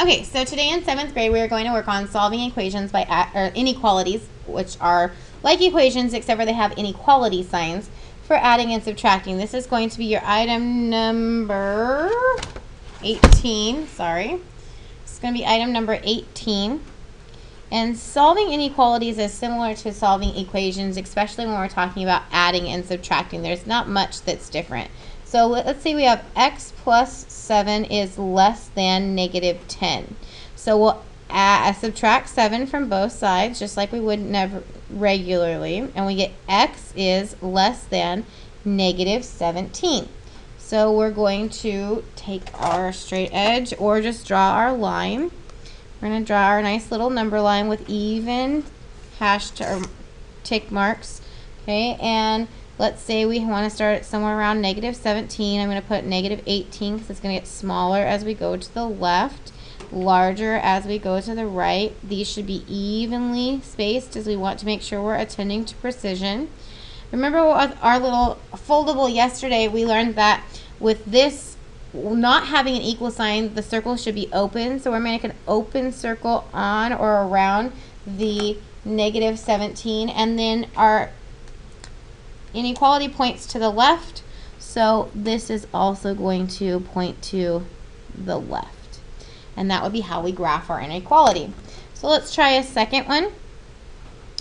Okay, so today in 7th grade we are going to work on solving equations by inequalities, which are like equations except for they have inequality signs for adding and subtracting. This is going to be your item number 18. Sorry. It's going to be item number 18. And solving inequalities is similar to solving equations, especially when we're talking about adding and subtracting. There's not much that's different. So let's say we have x plus 7 is less than negative 10. So we'll subtract 7 from both sides, just like we would never regularly, and we get x is less than negative 17. So we're going to take our straight edge or just draw our line. We're going to draw our nice little number line with even hashed or tick marks. Okay, and let's say we want to start somewhere around negative 17. I'm going to put negative 18 because it's going to get smaller as we go to the left, larger as we go to the right. These should be evenly spaced as we want to make sure we're attending to precision. Remember with our little foldable yesterday, we learned that with this not having an equal sign, the circle should be open. So we're going to make an open circle on or around the negative 17, and then our inequality points to the left, so this is also going to point to the left. And that would be how we graph our inequality. So let's try a second one.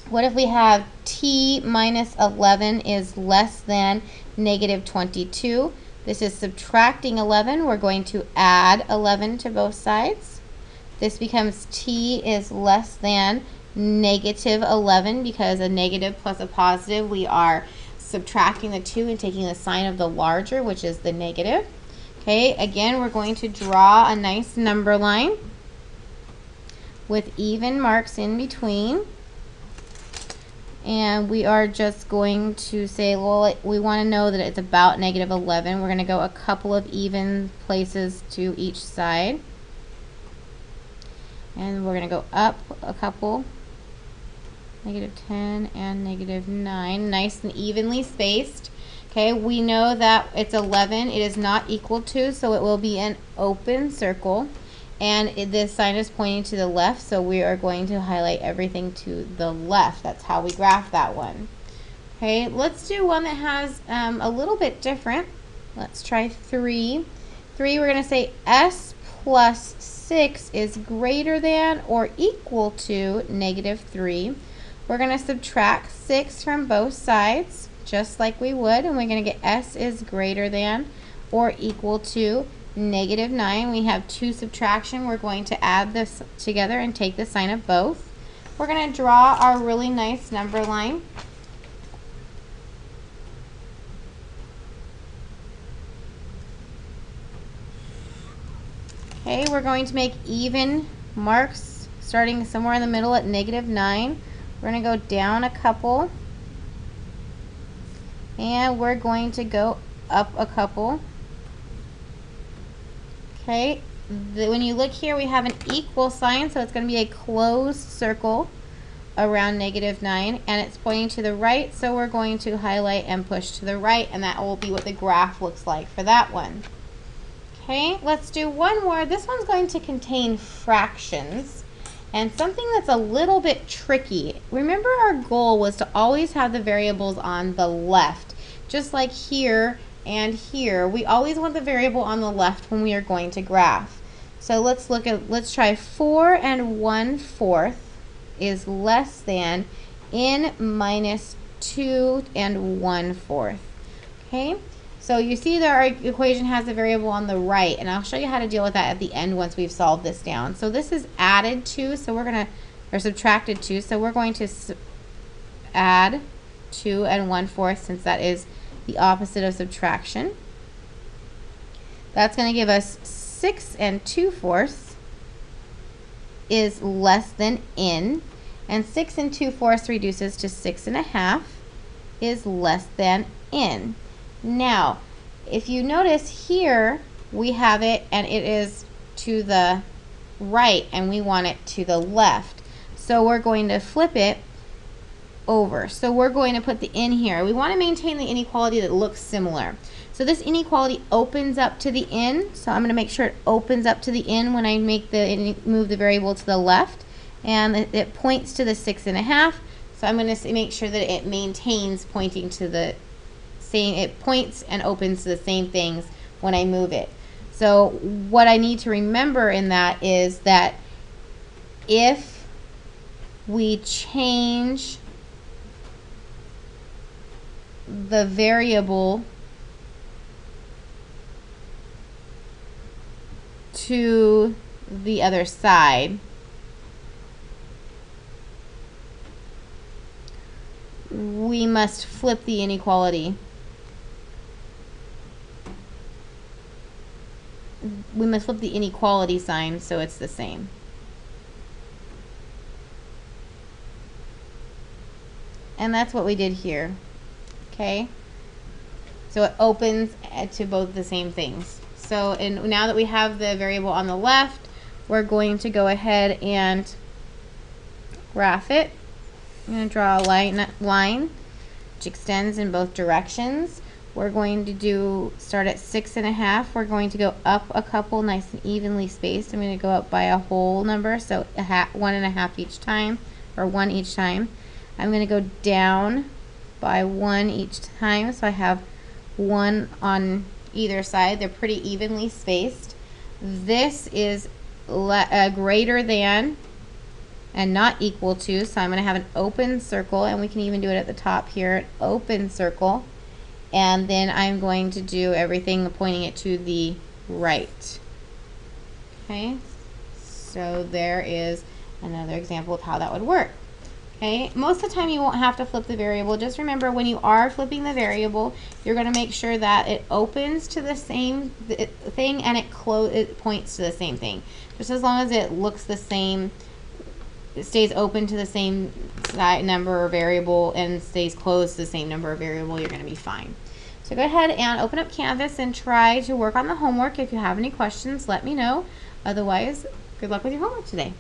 What if we have t minus 11 is less than negative 22? This is subtracting 11. We're going to add 11 to both sides. This becomes t is less than negative 11 because a negative plus a positive, we are subtracting the 2 and taking the sign of the larger, which is the negative. Okay, again, we're going to draw a nice number line with even marks in between. And we are just going to say, well, we want to know that it's about negative 11. We're going to go a couple of even places to each side. And we're going to go up a couple. Negative 10 and negative 9, nice and evenly spaced. Okay, we know that it's 11. It is not equal to, so it will be an open circle. And this sign is pointing to the left, so we are going to highlight everything to the left. That's how we graph that one. Okay, let's do one that has a little bit different. Let's try 3. 3, we're going to say s plus 6 is greater than or equal to negative 3. We're going to subtract 6 from both sides, just like we would, and we're going to get s is greater than or equal to negative 9. We have 2 subtraction. We're going to add this together and take the sign of both. We're going to draw our really nice number line. Okay, we're going to make even marks starting somewhere in the middle at negative 9. We're going to go down a couple, and we're going to go up a couple. Okay, when you look here, we have an equal sign, so it's going to be a closed circle around negative 9, and it's pointing to the right, so we're going to highlight and push to the right, and that will be what the graph looks like for that one. Okay, let's do one more. This one's going to contain fractions. And something that's a little bit tricky. Remember, our goal was to always have the variables on the left. Just like here and here, we always want the variable on the left when we are going to graph. So let's try 4 and 1/4 is less than n minus 2 and 1/4. Okay? So you see that our equation has a variable on the right, and I'll show you how to deal with that at the end once we've solved this down. So this is added to, so we're going to, or subtracted to, so we're going to add 2 and 1/4 since that is the opposite of subtraction. That's going to give us 6 and 2/4 is less than n, and 6 and 2/4 reduces to 6 1/2 is less than n. Now, if you notice here, we have it and it is to the right and we want it to the left. So we're going to flip it over. So we're going to put the n here. We want to maintain the inequality that looks similar. So So this inequality opens up to the end, so I'm going to make sure it opens up to the end when I move the variable to the left, and it points to the 6.5, so I'm going to make sure that it maintains pointing to the same, it points and opens to the same things when I move it. So what I need to remember in that is that if we change the variable to the other side, we must flip the inequality. We must flip the inequality sign so it's the same. And that's what we did here. Okay? So it opens to both the same things. So now that we have the variable on the left, we're going to go ahead and graph it. I'm going to draw a line which extends in both directions. We're going to start at 6.5. We're going to go up a couple, nice and evenly spaced. I'm going to go up by a whole number, so 1.5 each time, or 1 each time. I'm going to go down by 1 each time, so I have 1 on either side. They're pretty evenly spaced. This is greater than and not equal to, so I'm going to have an open circle, and we can even do it at the top here, an open circle, and then I'm going to do everything pointing it to the right. Okay, so there is another example of how that would work. Okay, most of the time you won't have to flip the variable. Just remember, when you are flipping the variable, you're going to make sure that it opens to the same thing and it points to the same thing. Just as long as it looks the same, it stays open to the same number of variable and stays closed to the same number of variable, you're going to be fine. So go ahead and open up Canvas and try to work on the homework. If you have any questions, let me know. Otherwise, good luck with your homework today.